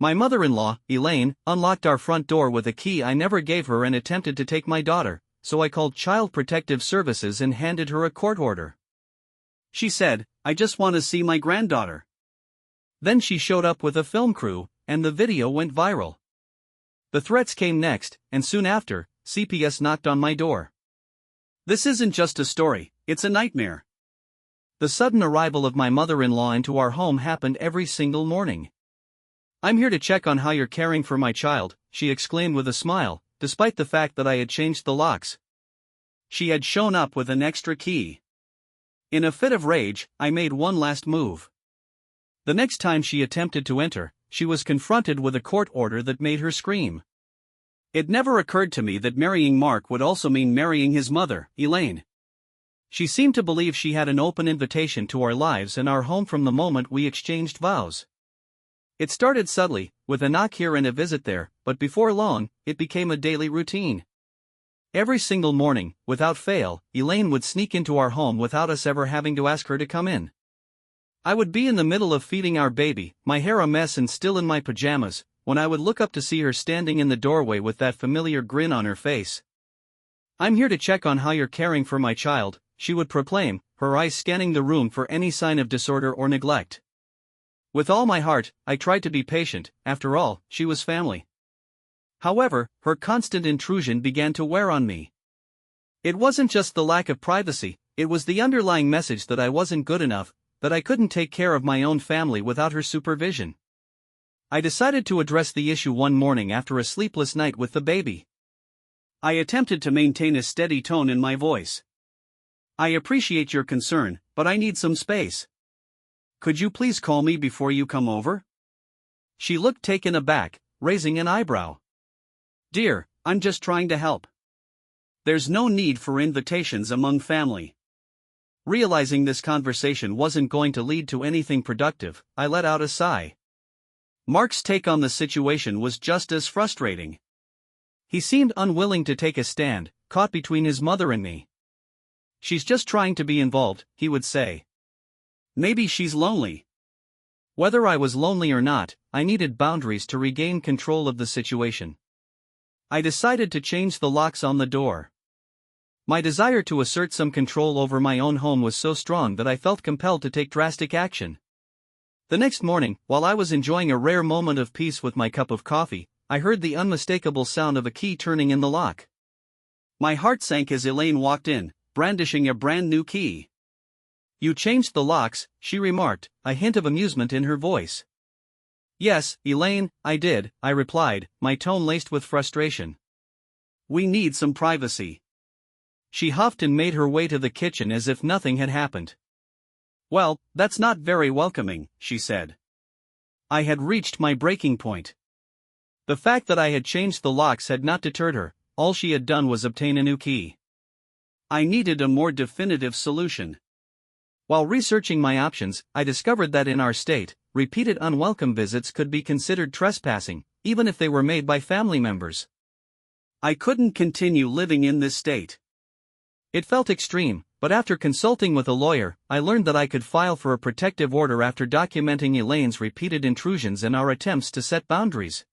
My mother-in-law, Elaine, unlocked our front door with a key I never gave her and attempted to take my daughter, so I called Child Protective Services and handed her a court order. She said, "I just want to see my granddaughter." Then she showed up with a film crew, and the video went viral. The threats came next, and soon after, CPS knocked on my door. This isn't just a story, it's a nightmare. The sudden arrival of my mother-in-law into our home happened every single morning. "I'm here to check on how you're caring for my child," she exclaimed with a smile, despite the fact that I had changed the locks. She had shown up with an extra key. In a fit of rage, I made one last move. The next time she attempted to enter, she was confronted with a court order that made her scream. It never occurred to me that marrying Mark would also mean marrying his mother, Elaine. She seemed to believe she had an open invitation to our lives and our home from the moment we exchanged vows. It started subtly, with a knock here and a visit there, but before long, it became a daily routine. Every single morning, without fail, Elaine would sneak into our home without us ever having to ask her to come in. I would be in the middle of feeding our baby, my hair a mess and still in my pajamas, when I would look up to see her standing in the doorway with that familiar grin on her face. "I'm here to check on how you're caring for my child," she would proclaim, her eyes scanning the room for any sign of disorder or neglect. With all my heart, I tried to be patient. After all, she was family. However, her constant intrusion began to wear on me. It wasn't just the lack of privacy, it was the underlying message that I wasn't good enough, that I couldn't take care of my own family without her supervision. I decided to address the issue one morning after a sleepless night with the baby. I attempted to maintain a steady tone in my voice. "I appreciate your concern, but I need some space. Could you please call me before you come over?" She looked taken aback, raising an eyebrow. "Dear, I'm just trying to help. There's no need for invitations among family." Realizing this conversation wasn't going to lead to anything productive, I let out a sigh. Mark's take on the situation was just as frustrating. He seemed unwilling to take a stand, caught between his mother and me. "She's just trying to be involved," he would say. "Maybe she's lonely." Whether I was lonely or not, I needed boundaries to regain control of the situation. I decided to change the locks on the door. My desire to assert some control over my own home was so strong that I felt compelled to take drastic action. The next morning, while I was enjoying a rare moment of peace with my cup of coffee, I heard the unmistakable sound of a key turning in the lock. My heart sank as Elaine walked in, brandishing a brand new key. "You changed the locks," she remarked, a hint of amusement in her voice. "Yes, Elaine, I did," I replied, my tone laced with frustration. "We need some privacy." She huffed and made her way to the kitchen as if nothing had happened. "Well, that's not very welcoming," she said. I had reached my breaking point. The fact that I had changed the locks had not deterred her, all she had done was obtain a new key. I needed a more definitive solution. While researching my options, I discovered that in our state, repeated unwelcome visits could be considered trespassing, even if they were made by family members. I couldn't continue living in this state. It felt extreme, but after consulting with a lawyer, I learned that I could file for a protective order after documenting Elaine's repeated intrusions and our attempts to set boundaries.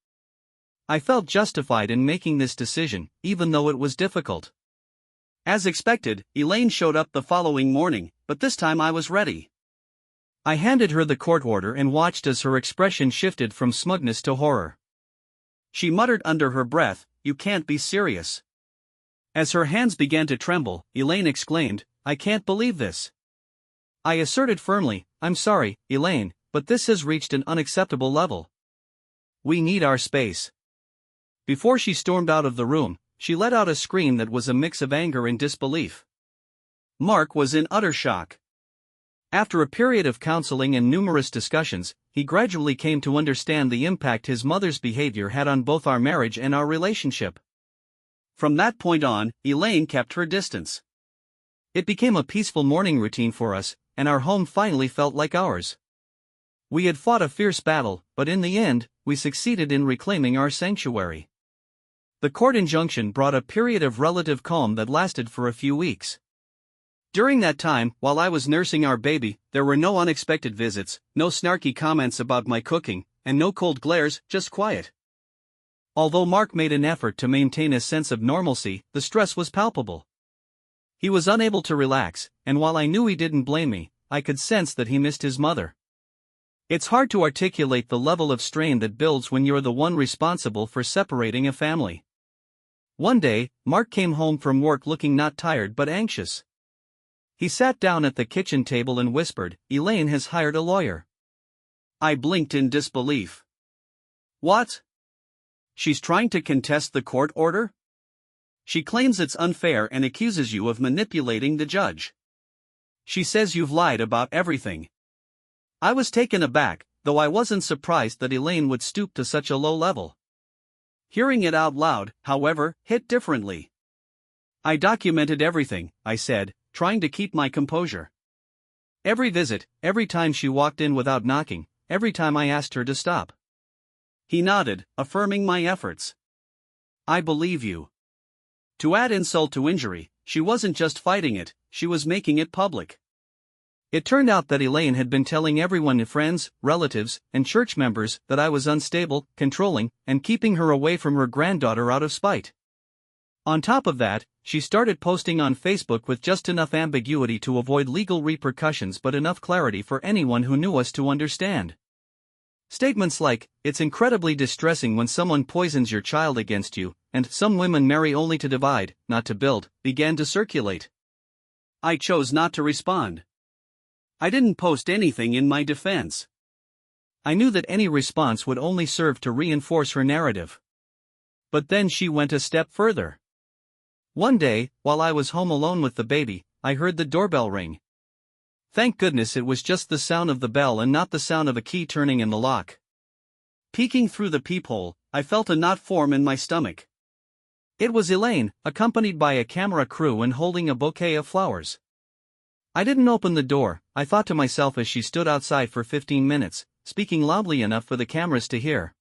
I felt justified in making this decision, even though it was difficult. As expected, Elaine showed up the following morning, but this time I was ready. I handed her the court order and watched as her expression shifted from smugness to horror. She muttered under her breath, "You can't be serious." As her hands began to tremble, Elaine exclaimed, "I can't believe this." I asserted firmly, "I'm sorry, Elaine, but this has reached an unacceptable level. We need our space." Before she stormed out of the room, she let out a scream that was a mix of anger and disbelief. Mark was in utter shock. After a period of counseling and numerous discussions, he gradually came to understand the impact his mother's behavior had on both our marriage and our relationship. From that point on, Elaine kept her distance. It became a peaceful morning routine for us, and our home finally felt like ours. We had fought a fierce battle, but in the end, we succeeded in reclaiming our sanctuary. The court injunction brought a period of relative calm that lasted for a few weeks. During that time, while I was nursing our baby, there were no unexpected visits, no snarky comments about my cooking, and no cold glares, just quiet. Although Mark made an effort to maintain a sense of normalcy, the stress was palpable. He was unable to relax, and while I knew he didn't blame me, I could sense that he missed his mother. It's hard to articulate the level of strain that builds when you're the one responsible for separating a family. One day, Mark came home from work looking not tired but anxious. He sat down at the kitchen table and whispered, "Elaine has hired a lawyer." I blinked in disbelief. What? She's trying to contest the court order? She claims it's unfair and accuses you of manipulating the judge. She says you've lied about everything. I was taken aback, though I wasn't surprised that Elaine would stoop to such a low level. Hearing it out loud, however, hit differently. I documented everything, I said, trying to keep my composure. Every visit, every time she walked in without knocking, every time I asked her to stop. He nodded, affirming my efforts. I believe you. To add insult to injury, she wasn't just fighting it, she was making it public. It turned out that Elaine had been telling everyone, friends, relatives, and church members, that I was unstable, controlling, and keeping her away from her granddaughter out of spite. On top of that, she started posting on Facebook with just enough ambiguity to avoid legal repercussions but enough clarity for anyone who knew us to understand. Statements like, "It's incredibly distressing when someone poisons your child against you," and "Some women marry only to divide, not to build," began to circulate. I chose not to respond. I didn't post anything in my defense. I knew that any response would only serve to reinforce her narrative. But then she went a step further. One day, while I was home alone with the baby, I heard the doorbell ring. Thank goodness it was just the sound of the bell and not the sound of a key turning in the lock. Peeking through the peephole, I felt a knot form in my stomach. It was Elaine, accompanied by a camera crew and holding a bouquet of flowers. I didn't open the door, I thought to myself as she stood outside for 15 minutes, speaking loudly enough for the cameras to hear.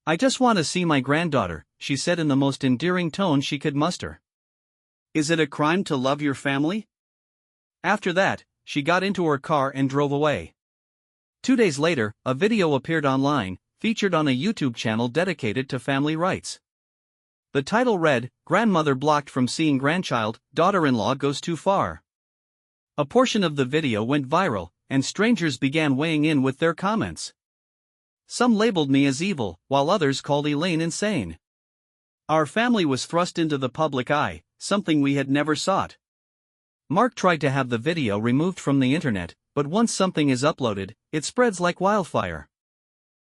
"I just want to see my granddaughter," she said in the most endearing tone she could muster. "Is it a crime to love your family?" After that, she got into her car and drove away. 2 days later, a video appeared online, featured on a YouTube channel dedicated to family rights. The title read, "Grandmother blocked from seeing grandchild, daughter-in-law goes too far." A portion of the video went viral, and strangers began weighing in with their comments. Some labeled me as evil, while others called Elaine insane. Our family was thrust into the public eye, something we had never sought. Mark tried to have the video removed from the internet, but once something is uploaded, it spreads like wildfire.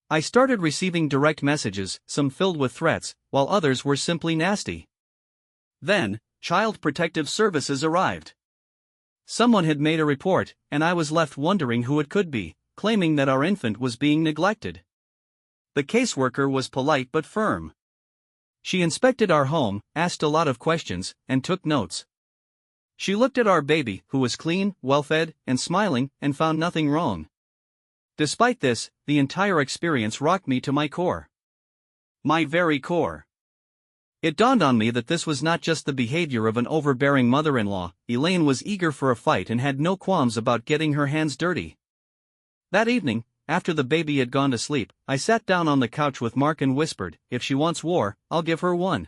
I started receiving direct messages, some filled with threats, while others were simply nasty. Then, Child Protective Services arrived. Someone had made a report, and I was left wondering who it could be, claiming that our infant was being neglected. The caseworker was polite but firm. She inspected our home, asked a lot of questions, and took notes. She looked at our baby, who was clean, well-fed, and smiling, and found nothing wrong. Despite this, the entire experience rocked me to my core. My very core. It dawned on me that this was not just the behavior of an overbearing mother-in-law. Elaine was eager for a fight and had no qualms about getting her hands dirty. That evening, after the baby had gone to sleep, I sat down on the couch with Mark and whispered, "If she wants war, I'll give her one."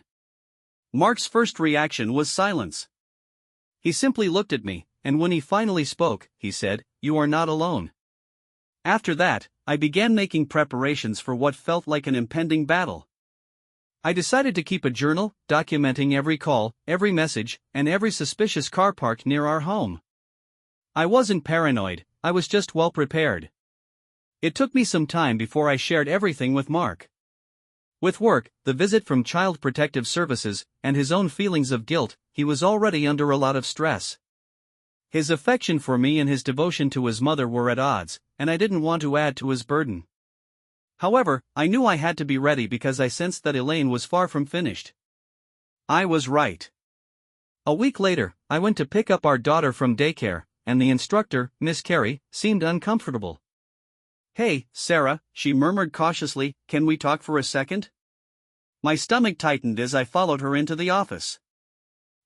Mark's first reaction was silence. He simply looked at me, and when he finally spoke, he said, "You are not alone." After that, I began making preparations for what felt like an impending battle. I decided to keep a journal, documenting every call, every message, and every suspicious car parked near our home. I wasn't paranoid, I was just well prepared. It took me some time before I shared everything with Mark. With work, the visit from Child Protective Services, and his own feelings of guilt, he was already under a lot of stress. His affection for me and his devotion to his mother were at odds, and I didn't want to add to his burden. However, I knew I had to be ready because I sensed that Elaine was far from finished. I was right. A week later, I went to pick up our daughter from daycare, and the instructor, Miss Carey, seemed uncomfortable. "Hey, Sarah," she murmured cautiously, "can we talk for a second?" My stomach tightened as I followed her into the office.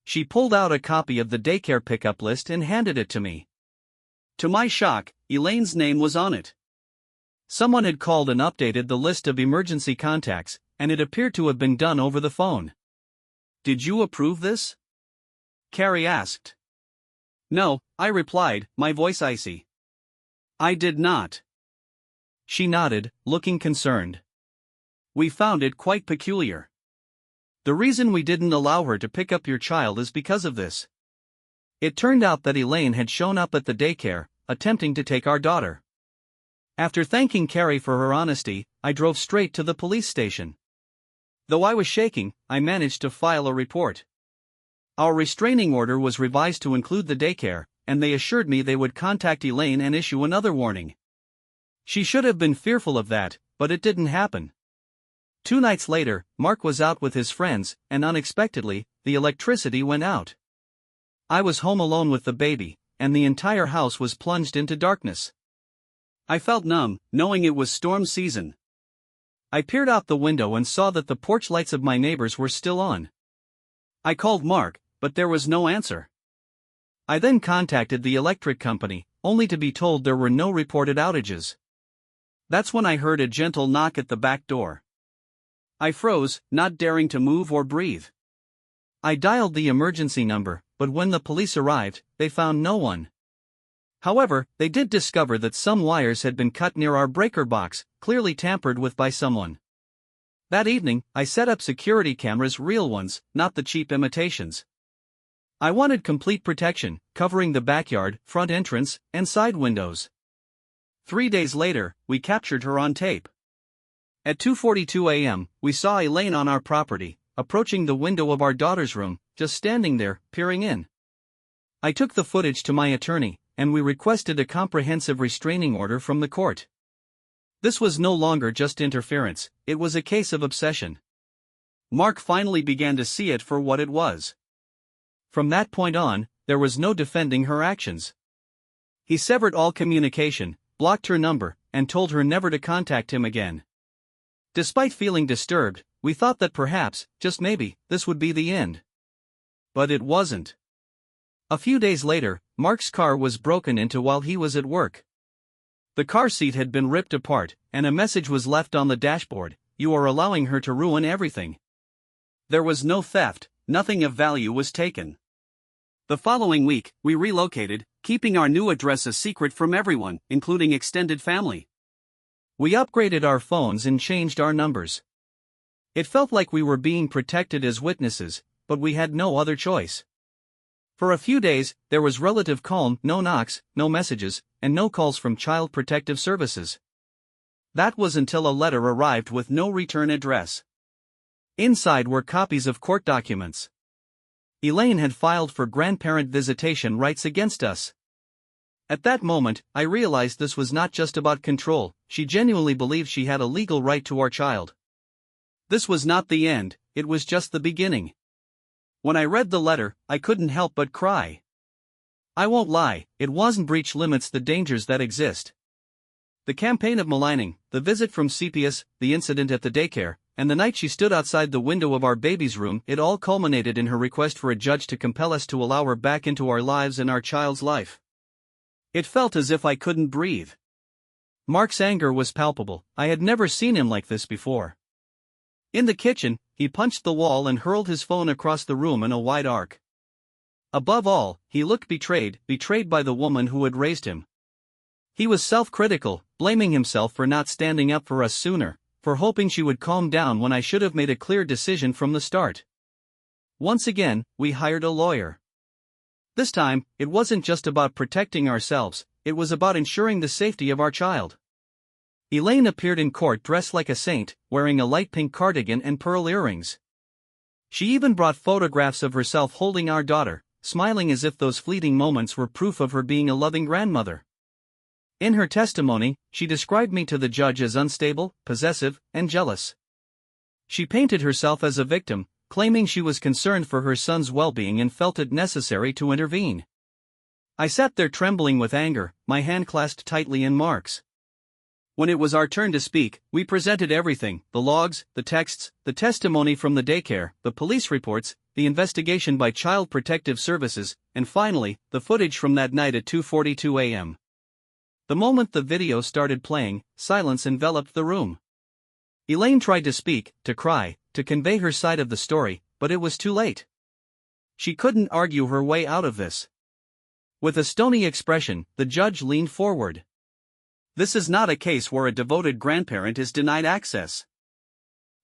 She pulled out a copy of the daycare pickup list and handed it to me. To my shock, Elaine's name was on it. Someone had called and updated the list of emergency contacts, and it appeared to have been done over the phone. "Did you approve this?" Carrie asked. "No," I replied, my voice icy. "I did not." She nodded, looking concerned. "We found it quite peculiar. The reason we didn't allow her to pick up your child is because of this." It turned out that Elaine had shown up at the daycare, attempting to take our daughter. After thanking Carrie for her honesty, I drove straight to the police station. Though I was shaking, I managed to file a report. Our restraining order was revised to include the daycare, and they assured me they would contact Elaine and issue another warning. She should have been fearful of that, but it didn't happen. 2 nights later, Mark was out with his friends, and unexpectedly, the electricity went out. I was home alone with the baby, and the entire house was plunged into darkness. I felt numb, knowing it was storm season. I peered out the window and saw that the porch lights of my neighbors were still on. I called Mark, but there was no answer. I then contacted the electric company, only to be told there were no reported outages. That's when I heard a gentle knock at the back door. I froze, not daring to move or breathe. I dialed the emergency number, but when the police arrived, they found no one. However, they did discover that some wires had been cut near our breaker box, clearly tampered with by someone. That evening, I set up security cameras, real ones, not the cheap imitations. I wanted complete protection, covering the backyard, front entrance, and side windows. 3 days later, we captured her on tape. At 2:42 a.m., we saw Elaine on our property, approaching the window of our daughter's room, just standing there, peering in. I took the footage to my attorney, and we requested a comprehensive restraining order from the court. This was no longer just interference, it was a case of obsession. Mark finally began to see it for what it was. From that point on, there was no defending her actions. He severed all communication, blocked her number, and told her never to contact him again. Despite feeling disturbed, we thought that perhaps, just maybe, this would be the end. But it wasn't. A few days later, Mark's car was broken into while he was at work. The car seat had been ripped apart, and a message was left on the dashboard: "You are allowing her to ruin everything." There was no theft, nothing of value was taken. The following week, we relocated, keeping our new address a secret from everyone, including extended family. We upgraded our phones and changed our numbers. It felt like we were being protected as witnesses, but we had no other choice. For a few days, there was relative calm, no knocks, no messages, and no calls from Child Protective Services. That was until a letter arrived with no return address. Inside were copies of court documents. Elaine had filed for grandparent visitation rights against us. At that moment, I realized this was not just about control, she genuinely believed she had a legal right to our child. This was not the end, it was just the beginning. When I read the letter, I couldn't help but cry. I won't lie, it wasn't breach limits the dangers that exist. The campaign of maligning, the visit from CPS, the incident at the daycare, and the night she stood outside the window of our baby's room, it all culminated in her request for a judge to compel us to allow her back into our lives and our child's life. It felt as if I couldn't breathe. Mark's anger was palpable, I had never seen him like this before. In the kitchen, he punched the wall and hurled his phone across the room in a wide arc. Above all, he looked betrayed by the woman who had raised him. He was self-critical, blaming himself for not standing up for us sooner, for hoping she would calm down when I should have made a clear decision from the start. Once again, we hired a lawyer. This time, it wasn't just about protecting ourselves, it was about ensuring the safety of our child. Elaine appeared in court dressed like a saint, wearing a light pink cardigan and pearl earrings. She even brought photographs of herself holding our daughter, smiling as if those fleeting moments were proof of her being a loving grandmother. In her testimony, she described me to the judge as unstable, possessive, and jealous. She painted herself as a victim, claiming she was concerned for her son's well-being and felt it necessary to intervene. I sat there trembling with anger, my hand clasped tightly in Mark's. When it was our turn to speak, we presented everything: the logs, the texts, the testimony from the daycare, the police reports, the investigation by Child Protective Services, and finally, the footage from that night at 2:42 a.m. The moment the video started playing, silence enveloped the room. Elaine tried to speak, to cry, to convey her side of the story, but it was too late. She couldn't argue her way out of this. With a stony expression, the judge leaned forward. This is not a case where a devoted grandparent is denied access.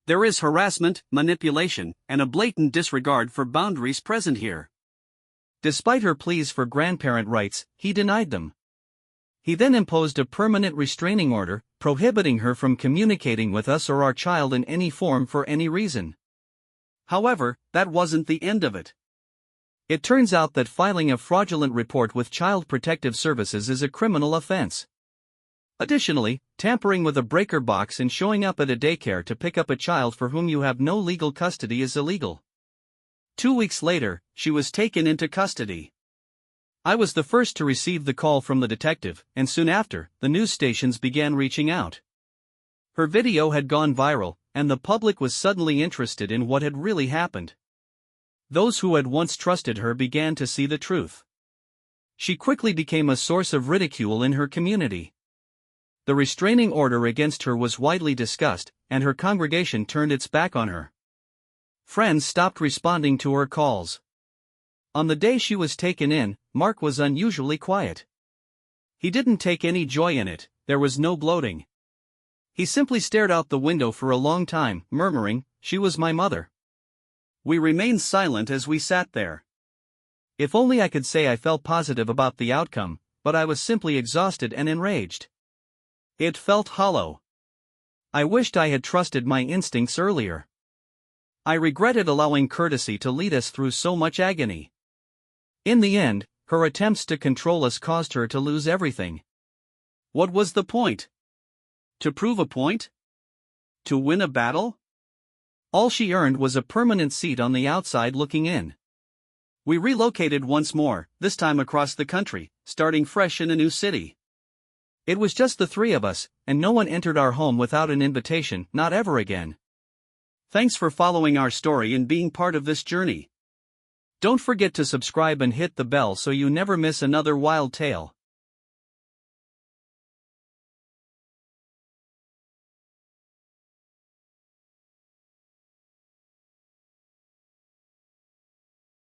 There is harassment, manipulation, and a blatant disregard for boundaries present here. Despite her pleas for grandparent rights, he denied them. He then imposed a permanent restraining order, prohibiting her from communicating with us or our child in any form for any reason. However, that wasn't the end of it. It turns out that filing a fraudulent report with Child Protective Services is a criminal offense. Additionally, tampering with a breaker box and showing up at a daycare to pick up a child for whom you have no legal custody is illegal. 2 weeks later, she was taken into custody. I was the first to receive the call from the detective, and soon after, the news stations began reaching out. Her video had gone viral, and the public was suddenly interested in what had really happened. Those who had once trusted her began to see the truth. She quickly became a source of ridicule in her community. The restraining order against her was widely discussed, and her congregation turned its back on her. Friends stopped responding to her calls. On the day she was taken in, Mark was unusually quiet. He didn't take any joy in it, there was no gloating. He simply stared out the window for a long time, murmuring, "She was my mother." We remained silent as we sat there. If only I could say I felt positive about the outcome, but I was simply exhausted and enraged. It felt hollow. I wished I had trusted my instincts earlier. I regretted allowing courtesy to lead us through so much agony. In the end, her attempts to control us caused her to lose everything. What was the point? To prove a point? To win a battle? All she earned was a permanent seat on the outside looking in. We relocated once more, this time across the country, starting fresh in a new city. It was just the three of us, and no one entered our home without an invitation, not ever again. Thanks for following our story and being part of this journey. Don't forget to subscribe and hit the bell so you never miss another wild tale.